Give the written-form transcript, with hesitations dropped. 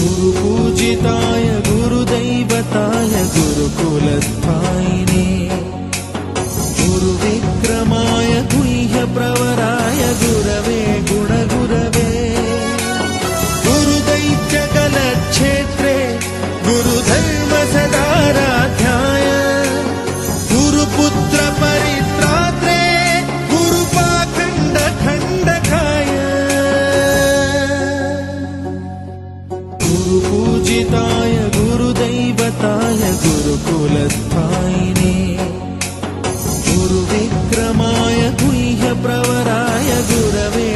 गुरुपूजिताय गुरुदैवताय गुरुकुलस्थायिने गुरुविक्रमाय गुह्यप्रवराय गुरवे गुणगुरवे गुरुदैत्यकलक्षेत्रे गुरुधर्मसदाराध्याय गुरुपुत्रपरित्रात्रे गुरुपाखण्डखण्डकाय गुरुपूजिताय गुरुदैवताय गुरुकुलस्थायिने गुरुविक्रमाय गुह्यप्रवराय गुरवे